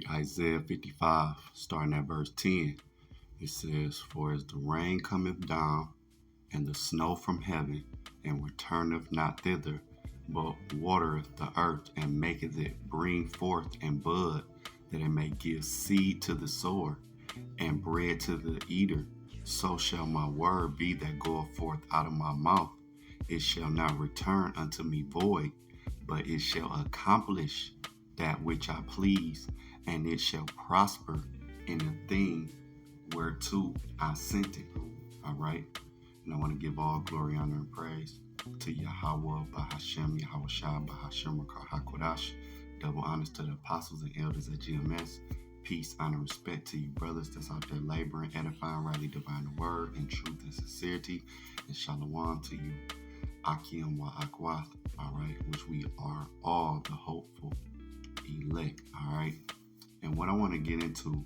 right, Isaiah 55, starting at verse 10. It says, "For as the rain cometh down, and the snow from heaven, and returneth not thither, but watereth the earth, and maketh it bring forth and bud, that it may give seed to the sower, and bread to the eater, so shall my word be that goeth forth out of my mouth. It shall not return unto me void, but it shall accomplish that which I please, and it shall prosper in the thing whereto I sent it." All right. And I want to give all glory, honor, and praise to Yahweh, Bahashem, Yahweh Shah, Bahashem, HaKodash. Double honors to the apostles and elders at GMS. Peace, honor, respect to you brothers that's out there laboring, edifying, rightly dividing the word in truth and sincerity. And shalom to you, Akim wa Akwath, all right, which we are all the hopeful elect, all right. And what I want to get into,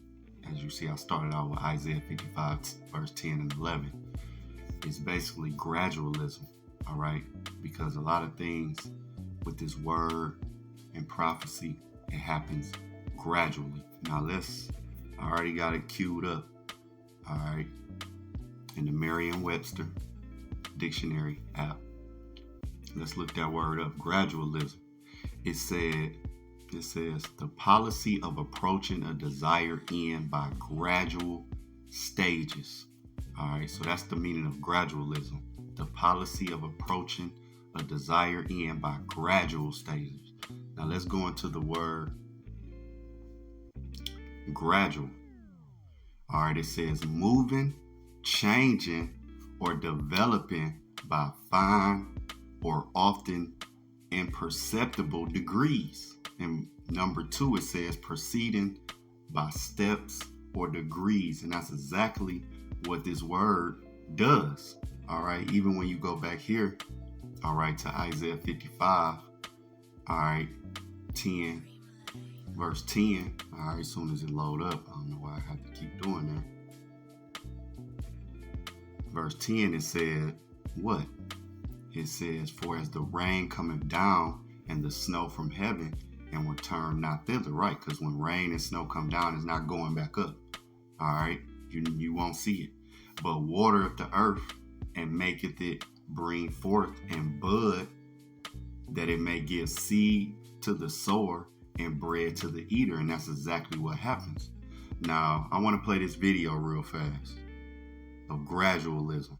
as you see, I started out with Isaiah 55, verse 10 and 11. It's basically gradualism, all right, because a lot of things with this word and prophecy, it happens gradually. Now I already got it queued up, all right, in the Merriam-Webster dictionary app. Let's look that word up, gradualism. It says the policy of approaching a desired end by gradual stages. All right, so that's the meaning of gradualism. The policy of approaching a desired end by gradual stages. Now let's go into the word gradual. All right, it says moving, changing, or developing by fine or often imperceptible degrees. And number 2, it says proceeding by steps or degrees. And that's exactly what this word does. All right, even when you go back here, all right, to Isaiah 55, all right, 10, verse 10, all right, as soon as it load up, I don't know why I have to keep doing that. Verse 10, it said, what? It says, "For as the rain cometh down and the snow from heaven, and return not thither," right? Because when rain and snow come down, it's not going back up. All right, you won't see it. "But watereth the earth, and maketh it bring forth and bud, that it may give seed to the sower and bread to the eater." And that's exactly what happens. Now, I want to play this video real fast of gradualism.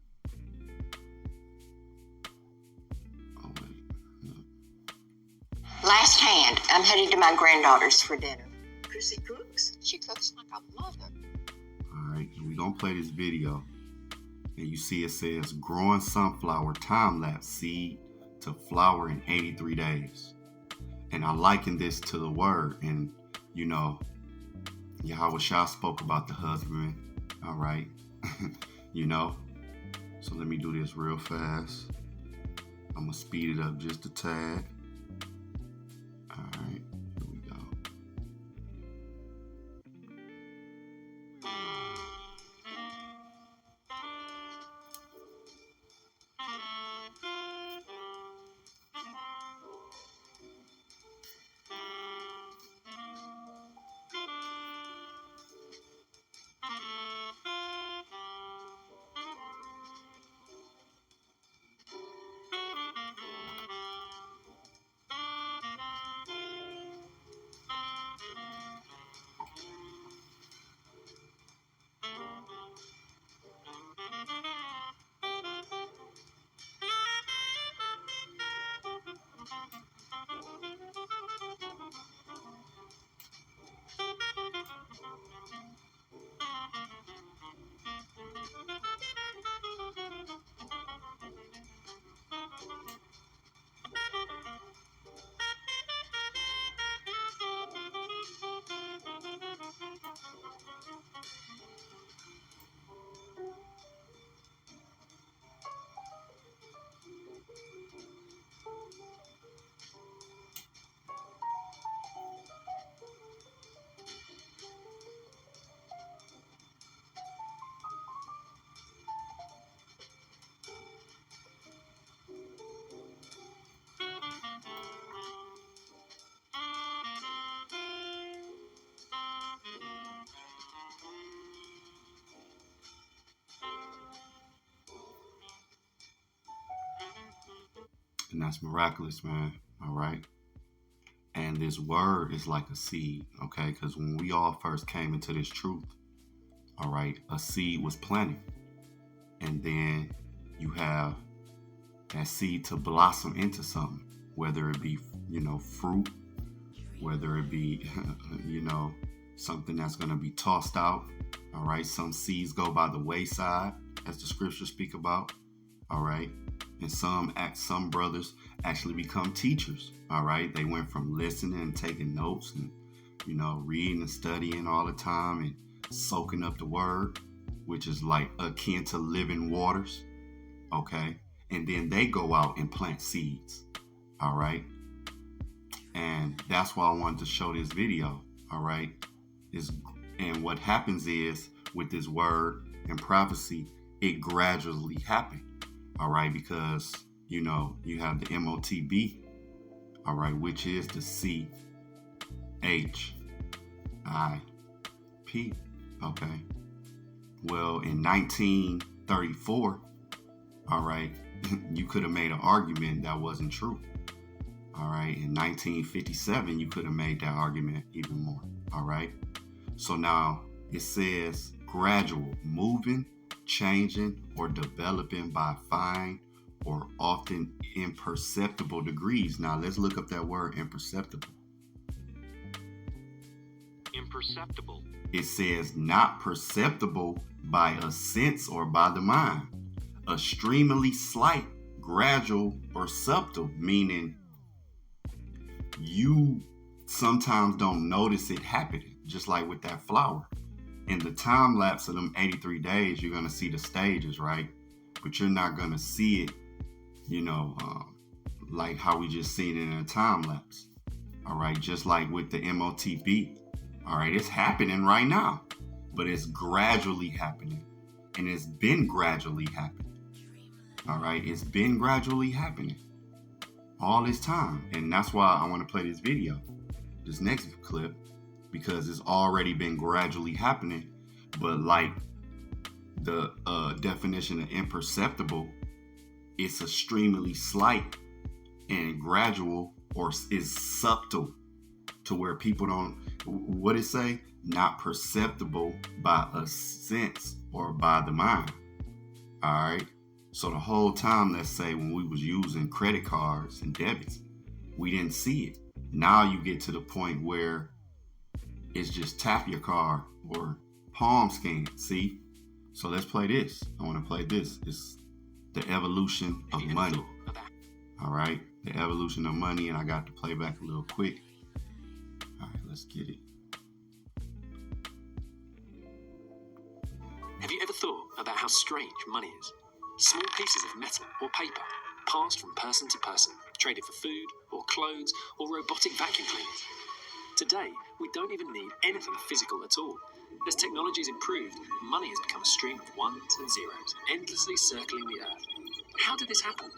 Last hand, I'm heading to my granddaughter's for dinner. Chrissy cooks. She cooks like a mother. All right, we're going to play this video. And you see it says, "Growing sunflower time-lapse seed to flower in 83 days. And I liken this to the word. And, you know, Yahweh Shah spoke about the husband. All right. You know. So let me do this real fast. I'm going to speed it up just a tad. All right, here we go. And that's miraculous, man. All right. And this word is like a seed, okay? Because when we all first came into this truth, all right, a seed was planted. And then you have that seed to blossom into something, whether it be, fruit, whether it be, something that's going to be tossed out. All right. Some seeds go by the wayside, as the scriptures speak about. All right. And some brothers actually become teachers. All right. They went from listening and taking notes and, reading and studying all the time and soaking up the word, which is like akin to living waters. Okay. And then they go out and plant seeds. All right. And that's why I wanted to show this video. All right. And what happens is with this word and prophecy, it gradually happened. All right. Because, you have the MOTB. All right. Which is the CHIP. Okay. Well, in 1934, all right, you could have made an argument that wasn't true. All right. In 1957, you could have made that argument even more. All right. So now it says gradual, moving, changing, or developing by fine or often imperceptible degrees. Now let's look up that word imperceptible. Imperceptible. It says not perceptible by a sense or by the mind. Extremely slight, gradual, or subtle, meaning you sometimes don't notice it happening, just like with that flower. In the time lapse of them 83 days, you're going to see the stages, right? But you're not going to see it, like how we just seen it in a time lapse. All right, just like with the MOTB. All right, it's happening right now, but it's gradually happening, and it's been gradually happening. All right, it's been gradually happening all this time, and that's why I want to play this video, this next clip, because it's already been gradually happening. But like the definition of imperceptible, it's extremely slight and gradual, or is subtle, to where people don't, what it say, not perceptible by a sense or by the mind. All right. So the whole time, let's say when we was using credit cards and debits, we didn't see it. Now you get to the point where it's just tap your card or palm scan. See? So let's play this. I want to play this. It's the evolution of money. All right. The evolution of money. And I got to play back a little quick. All right, let's get it. Have you ever thought about how strange money is? Small pieces of metal or paper passed from person to person, traded for food or clothes or robotic vacuum cleaners. Today, we don't even need anything physical at all. As technology has improved, money has become a stream of ones and zeros, endlessly circling the earth. How did this happen?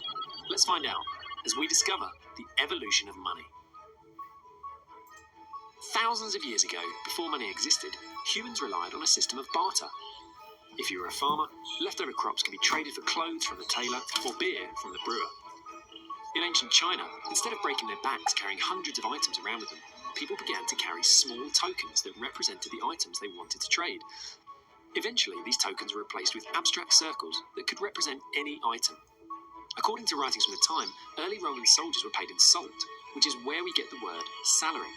Let's find out as we discover the evolution of money. Thousands of years ago, before money existed, humans relied on a system of barter. If you were a farmer, leftover crops could be traded for clothes from the tailor or beer from the brewer. In ancient China, instead of breaking their backs carrying hundreds of items around with them, people began to carry small tokens that represented the items they wanted to trade. Eventually, these tokens were replaced with abstract circles that could represent any item. According to writings from the time, early Roman soldiers were paid in salt, which is where we get the word salary.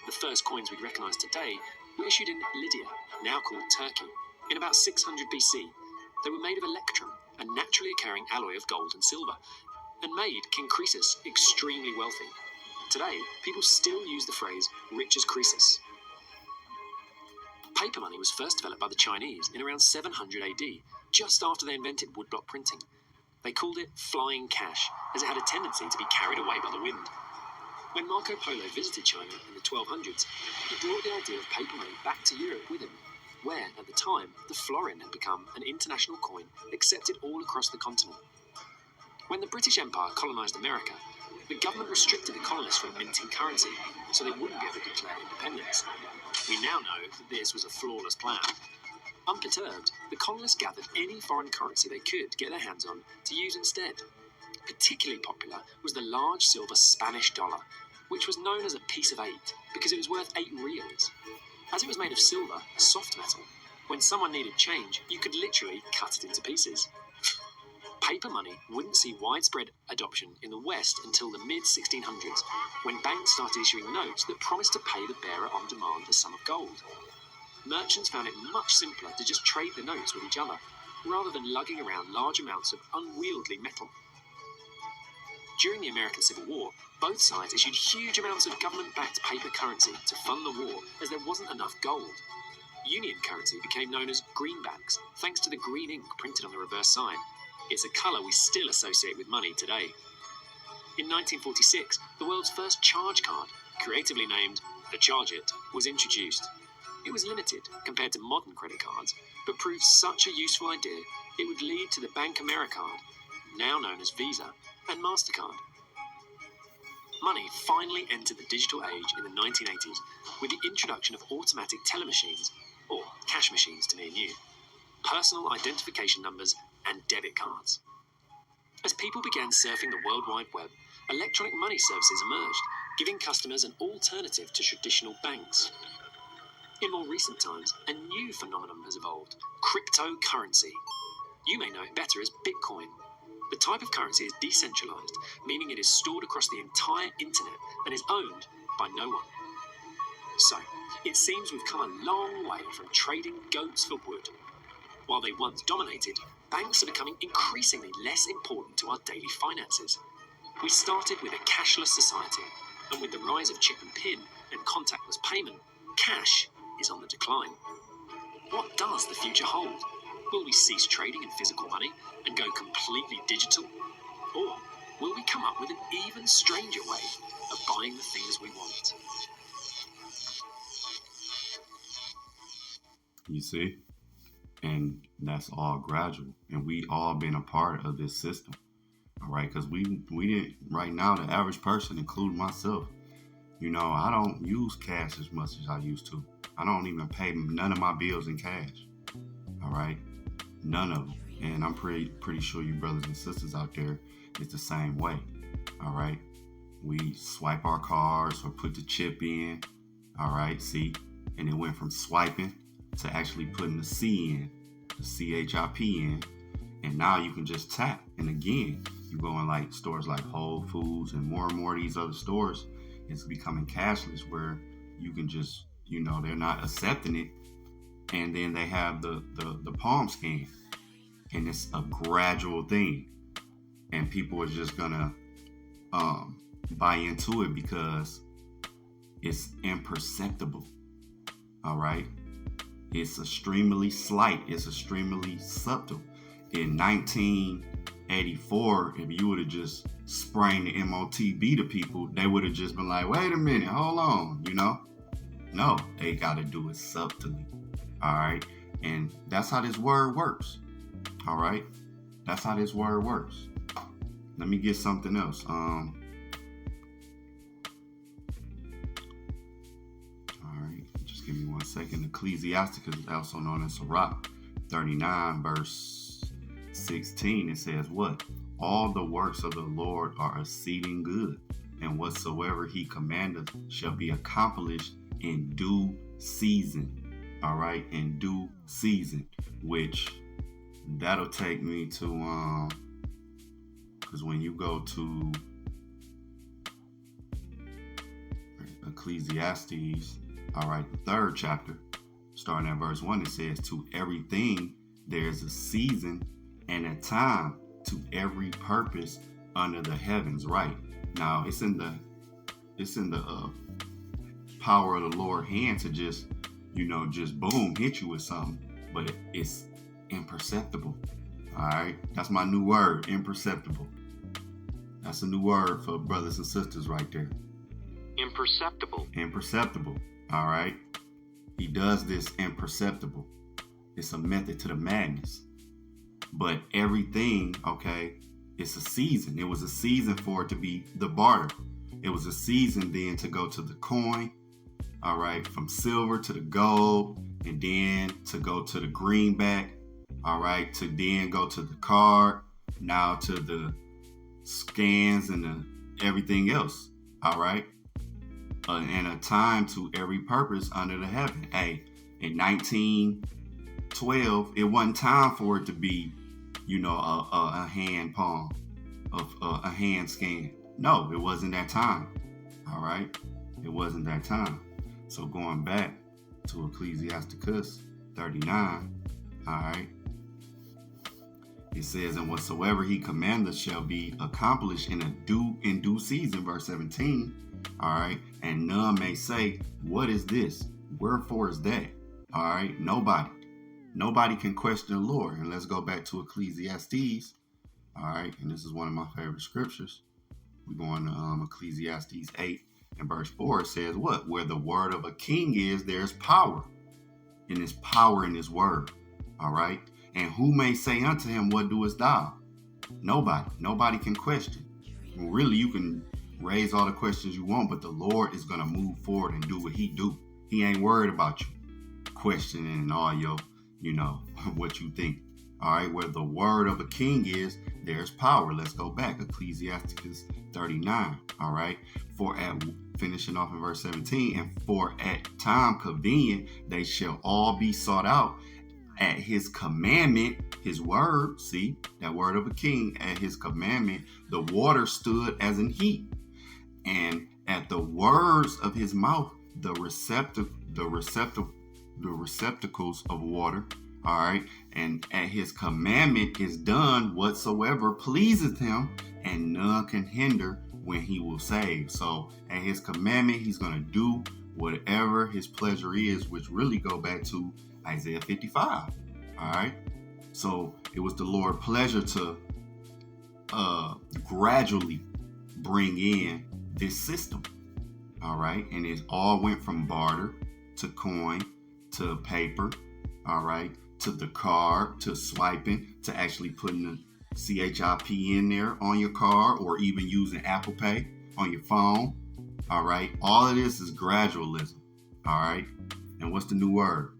The first coins we'd recognise today were issued in Lydia, now called Turkey, in about 600 BC. They were made of electrum, a naturally occurring alloy of gold and silver, and made King Croesus extremely wealthy. Today, people still use the phrase rich as Croesus. Paper money was first developed by the Chinese in around 700 AD, just after they invented woodblock printing. They called it flying cash, as it had a tendency to be carried away by the wind. When Marco Polo visited China in the 1200s, he brought the idea of paper money back to Europe with him, where, at the time, the florin had become an international coin accepted all across the continent. When the British Empire colonised America, the government restricted the colonists from minting currency, so they wouldn't be able to declare independence. We now know that this was a flawless plan. Unperturbed, the colonists gathered any foreign currency they could get their hands on to use instead. Particularly popular was the large silver Spanish dollar, which was known as a piece of 8 because it was worth 8 reals. As it was made of silver, a soft metal, when someone needed change, you could literally cut it into pieces. Paper money wouldn't see widespread adoption in the West until the mid-1600s, when banks started issuing notes that promised to pay the bearer on demand a sum of gold. Merchants found it much simpler to just trade the notes with each other, rather than lugging around large amounts of unwieldy metal. During the American Civil War, both sides issued huge amounts of government-backed paper currency to fund the war, as there wasn't enough gold. Union currency became known as greenbacks, thanks to the green ink printed on the reverse side. It's a colour we still associate with money today. In 1946, the world's first charge card, creatively named the Charge It, was introduced. It was limited compared to modern credit cards, but proved such a useful idea it would lead to the Bank Americard, now known as Visa, and MasterCard. Money finally entered the digital age in the 1980s with the introduction of automatic teller machines, or cash machines to me and you, personal identification numbers, and debit cards. As people began surfing the World Wide Web, electronic money services emerged, giving customers an alternative to traditional banks. In more recent times, a new phenomenon has evolved: cryptocurrency. You may know it better as Bitcoin. The type of currency is decentralized, meaning it is stored across the entire internet and is owned by no one. So, it seems we've come a long way from trading goats for wood. While they once dominated, banks are becoming increasingly less important to our daily finances. We started with a cashless society, and with the rise of chip and PIN and contactless payment, cash is on the decline. What does the future hold? Will we cease trading in physical money and go completely digital? Or will we come up with an even stranger way of buying the things we want? You see? And that's all gradual. And we all been a part of this system. All right? Because we didn't, right now, the average person, including myself, I don't use cash as much as I used to. I don't even pay none of my bills in cash. All right? None of them. And I'm pretty sure you brothers and sisters out there, it's the same way. All right? We swipe our cards or put the chip in. All right? See? And it went from swiping to actually putting the C in, the CHIP in. And now you can just tap. And again, you go in like stores like Whole Foods and more of these other stores, it's becoming cashless where you can just, they're not accepting it. And then they have the palm scan. And it's a gradual thing. And people are just gonna buy into it because it's imperceptible. All right? It's extremely slight. It's extremely subtle. In 1984, if you would have just sprayed the MOTB to people, they would have just been like, wait a minute, hold on, No, they got to do it subtly. All right? And that's how this word works. All right? That's how this word works. Let me get something else. All right, just give me 1 second. Ecclesiasticus is also known as Sirach 39, verse 16. It says what? All the works of the Lord are exceeding good, and whatsoever he commandeth shall be accomplished in due season. All right, in due season, which that'll take me to because when you go to Ecclesiastes, all right, the 3rd chapter, starting at verse 1, it says, to everything there's a season and a time to every purpose under the heavens. Right now, it's in the power of the Lord's hand to just boom, hit you with something, but it's imperceptible. All right, that's my new word, imperceptible. That's a new word for brothers and sisters right there. Imperceptible. All right, he does this imperceptible. It's a method to the madness. But everything, okay, it's a season. It was a season for it to be the barter. It was a season then to go to the coin, all right, from silver to the gold, and then to go to the greenback, all right, to then go to the card, now to the scans and everything else. All right. And a time to every purpose under the heaven. Hey, in 1912, it wasn't time for it to be, a hand palm, a hand scan. No, it wasn't that time. All right. It wasn't that time. So going back to Ecclesiasticus 39, all right. It says, and whatsoever he commandeth shall be accomplished in due season, verse 17. All right. And none may say, what is this? Wherefore is that? All right. Nobody can question the Lord. And let's go back to Ecclesiastes. All right. And this is one of my favorite scriptures. We're going to Ecclesiastes 8 and verse 4. It says what? Where the word of a king is, there's power. And there's power in his word. All right. And who may say unto him, what doest thou? Nobody can question. Well, really, you can raise all the questions you want, but the Lord is going to move forward and do what he do. He ain't worried about you questioning all your, what you think. All right, where the word of a king is, there's power. Let's go back. Ecclesiasticus 39. All right. Finishing off in verse 17, and for at time convenient, they shall all be sought out. At his commandment, his word, see, that word of a king, at his commandment, the water stood as an heap. And at the words of his mouth, the receptacles of water, all right, and at his commandment is done whatsoever pleaseth him, and none can hinder when he will save. So at his commandment, he's going to do whatever his pleasure is, which really go back to Isaiah 55. All right. So it was the Lord's pleasure to gradually bring in this system. All right. And it all went from barter to coin to paper. All right. To the card, to swiping, to actually putting the CHIP in there on your card, or even using Apple Pay on your phone. All right. All of this is gradualism. All right. And what's the new word?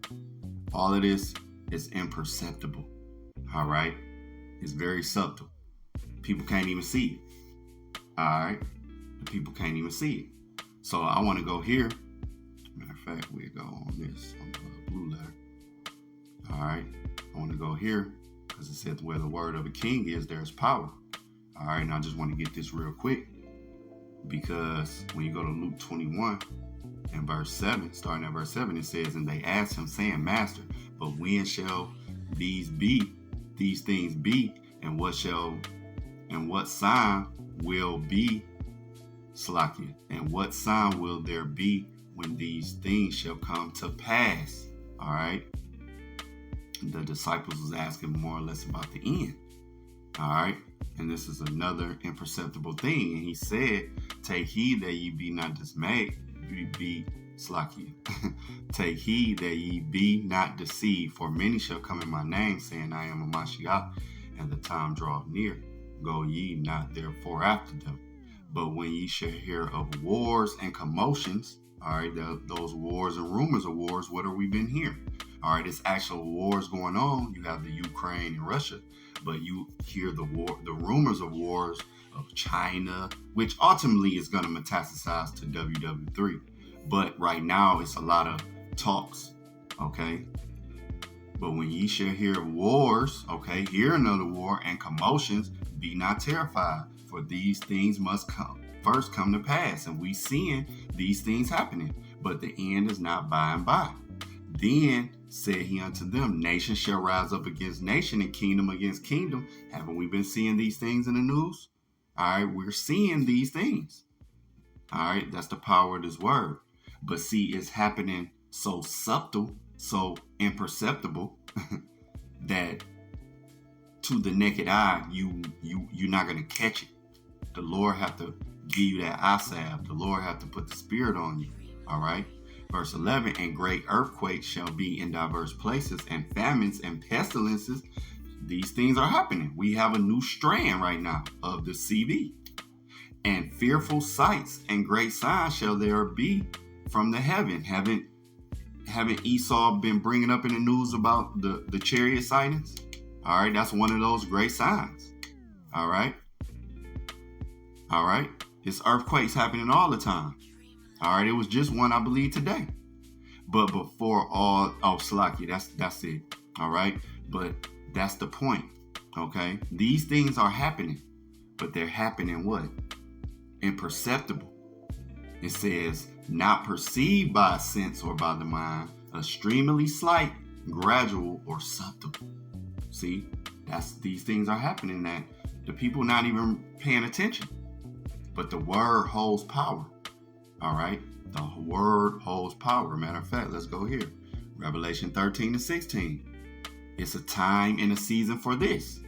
All of this is imperceptible. All right. It's very subtle. People can't even see it. All right. The people can't even see it. So I want to go here. Matter of fact, we'll go on this, on the blue letter. All right. I want to go here because it says where the word of a king is, there's power. All right. And I just want to get this real quick, because when you go to Luke 21 and verse 7, starting at verse 7, it says, and they asked him, saying, Master, but when shall these things be, and what sign will be, Slakia, and what sign will there be when these things shall come to pass? All right. The disciples was asking more or less about the end. All right. And this is another imperceptible thing. And he said, take heed that ye be not dismayed, be Slakia. Take heed that ye be not deceived, for many shall come in my name, saying, I am a Mashiach, and the time draweth near. Go ye not therefore after them. But when ye shall hear of wars and commotions, all right, those wars and rumors of wars, what have we been hearing? All right, it's actual wars going on. You have the Ukraine and Russia, but you hear the rumors of wars of China, which ultimately is going to metastasize to WW3. But right now, it's a lot of talks, okay? But when ye shall hear wars, okay, hear another war and commotions, be not terrified, for these things must first come to pass. And we seeing these things happening, but the end is not by and by. Then said he unto them, nation shall rise up against nation, and kingdom against kingdom. Haven't we been seeing these things in the news? All right, we're seeing these things. All right, that's the power of this word. But see, it's happening so subtle, so imperceptible that to the naked eye, you're not going to catch it. The Lord have to give you that eye salve. The Lord have to put the spirit on you. All right. Verse 11, and great earthquakes shall be in diverse places, and famines and pestilences. These things are happening. We have a new strand right now of the CV. And fearful sights and great signs shall there be from the heaven. Haven't Esau been bringing up in the news about the chariot sightings? All right, that's one of those great signs. All right. All right. It's earthquakes happening all the time. All right. It was just one, I believe, today. But before all, Slaki, that's it. All right. But that's the point. Okay. These things are happening, but they're happening what? Imperceptible. It says, not perceived by sense or by the mind, extremely slight, gradual, or subtle. See, these things are happening that the people not even paying attention. But the word holds power. All right? The word holds power. Matter of fact, let's go here. Revelation 13-16. It's a time and a season for this.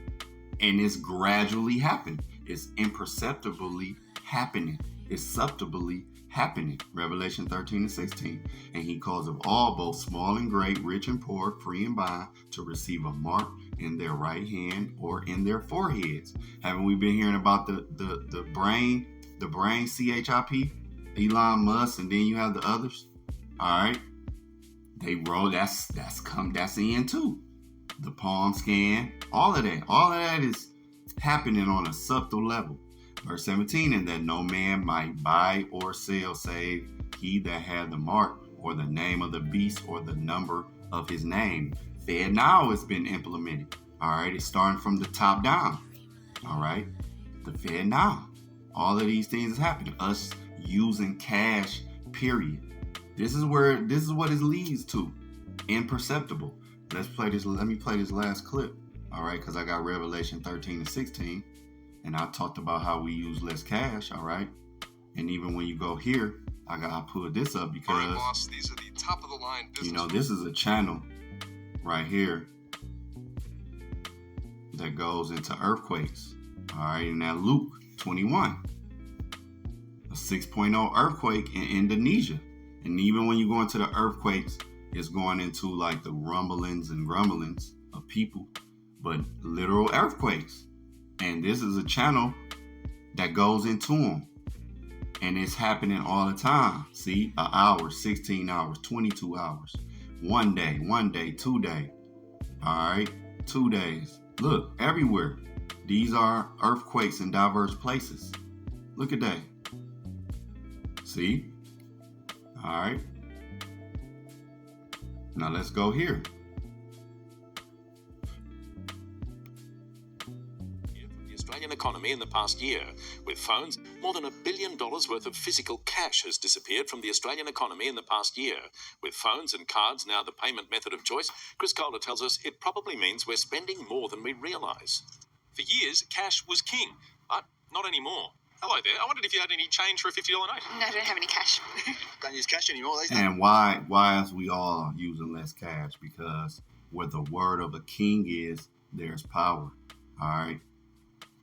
And it's gradually happening. It's imperceptibly happening. It's subtly happening. Revelation 13-16. And he calls of all, both small and great, rich and poor, free and bond, to receive a mark in their right hand or in their foreheads. Haven't we been hearing about the brain CHIP, Elon Musk, and then you have the others? All right. They roll, that's in too. The palm scan, all of that is happening on a subtle level. Verse 17, and that no man might buy or sell save he that had the mark or the name of the beast or the number of his name. Fed now has been implemented. All right, it's starting from the top down. All right, the Fed now. All of these things is happening. Us using cash, period. This is what it leads to. Imperceptible. Let me play this last clip. All right, because I got Revelation 13-16. And I talked about how we use less cash, all right? And even when you go here, I put this up because, all right, boss, these are the top of the line business. This is a channel right here that goes into earthquakes, all right? And that Luke 21, a 6.0 earthquake in Indonesia. And even when you go into the earthquakes, it's going into like the rumblings and grumblings of people, but literal earthquakes. And this is a channel that goes into them. And it's happening all the time. See, an hour, 16 hours, 22 hours. 1 day, 2 days. All right, 2 days. Look, everywhere. These are earthquakes in diverse places. Look at that. See? All right. Now let's go here. Economy in the past year. With phones, more than $1 billion worth of physical cash has disappeared from the Australian economy in the past year. With phones and cards now the payment method of choice, Chris Calder tells us it probably means we're spending more than we realise. For years, cash was king, but not anymore. Hello there. I wondered if you had any change for a $50 note. No, I don't have any cash. Don't use cash anymore. And why is we all using less cash? Because where the word of a king is, there's power. All right.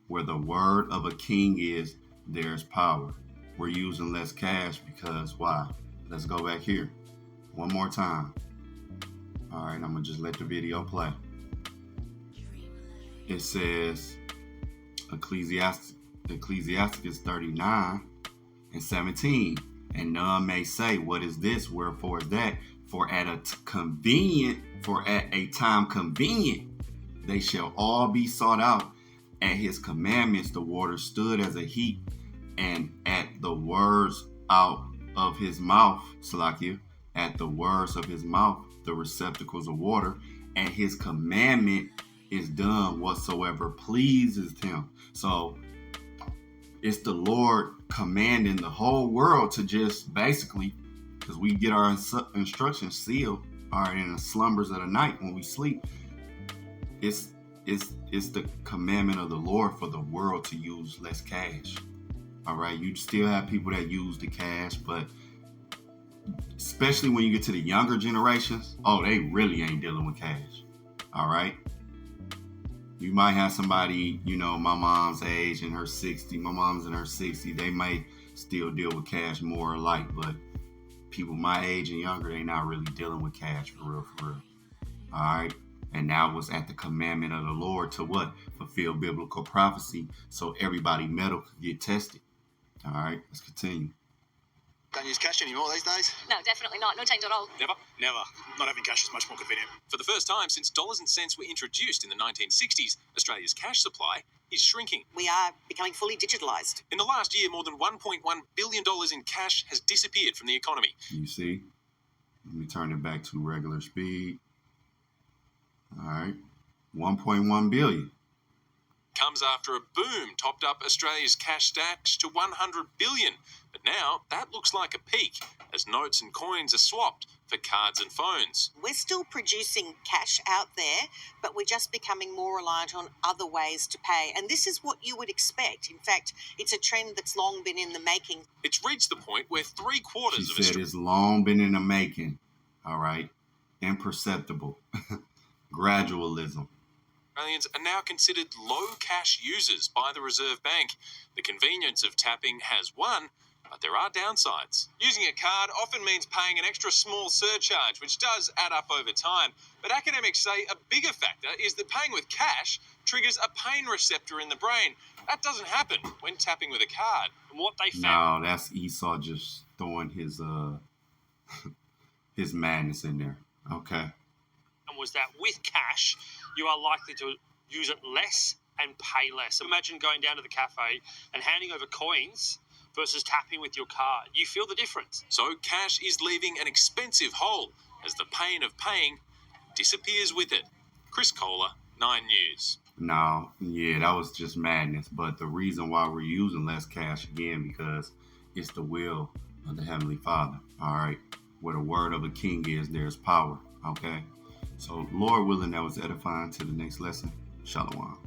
Where the word of a king is, there's power. We're using less cash because why? Let's go back here one more time. All right, I'm going to just let the video play. It says Ecclesiastes 39:17. And none may say, what is this? Wherefore is that? For at a time convenient, they shall all be sought out. At his commandments, the water stood as a heap, and at the words out of his mouth, Salakia, at the words of his mouth, the receptacles of water, and his commandment is done whatsoever pleases him. So it's the Lord commanding the whole world to just basically, because we get our instructions sealed, all right, in the slumbers of the night when we sleep. It's the commandment of the Lord for the world to use less cash. All right, you still have people that use the cash, but especially when you get to the younger generations, they really ain't dealing with cash. All right. You might have somebody, my mom's age in her 60. My mom's in her 60. They might still deal with cash more alike, but people my age and younger, they not really dealing with cash for real. All right. And that was at the commandment of the Lord to what? Fulfill biblical prophecy so everybody metal could get tested. All right, let's continue. Don't use cash anymore these days. No, definitely not. No change at all. Never? Never. Not having cash is much more convenient. For the first time since dollars and cents were introduced in the 1960s, Australia's cash supply is shrinking. We are becoming fully digitalised. In the last year, more than $1.1 billion in cash has disappeared from the economy. You see? Let me turn it back to regular speed. All right. 1.1 billion. Comes after a boom topped up Australia's cash stash to 100 billion. But now that looks like a peak as notes and coins are swapped for cards and phones. We're still producing cash out there, but we're just becoming more reliant on other ways to pay. And this is what you would expect. In fact, it's a trend that's long been in the making. It's reached the point where She three-quarters of said it's long been in the making. All right. Imperceptible. Gradualism. Australians are now considered low cash users by the Reserve Bank. The convenience of tapping has won, but there are downsides. Using a card often means paying an extra small surcharge, which does add up over time. But academics say a bigger factor is that paying with cash triggers a pain receptor in the brain. That doesn't happen when tapping with a card. And what they found... No, that's Esau just throwing his his madness in there. Okay. was that with cash, you are likely to use it less and pay less. Imagine going down to the cafe and handing over coins versus tapping with your card. You feel the difference. So cash is leaving an expensive hole as the pain of paying disappears with it. Chris Kohler, 9 News. No, yeah, that was just madness. But the reason why we're using less cash again, because it's the will of the Heavenly Father. All right. Where the word of a king is, there's power. Okay. So, Lord willing, that was edifying. To the next lesson. Shalom.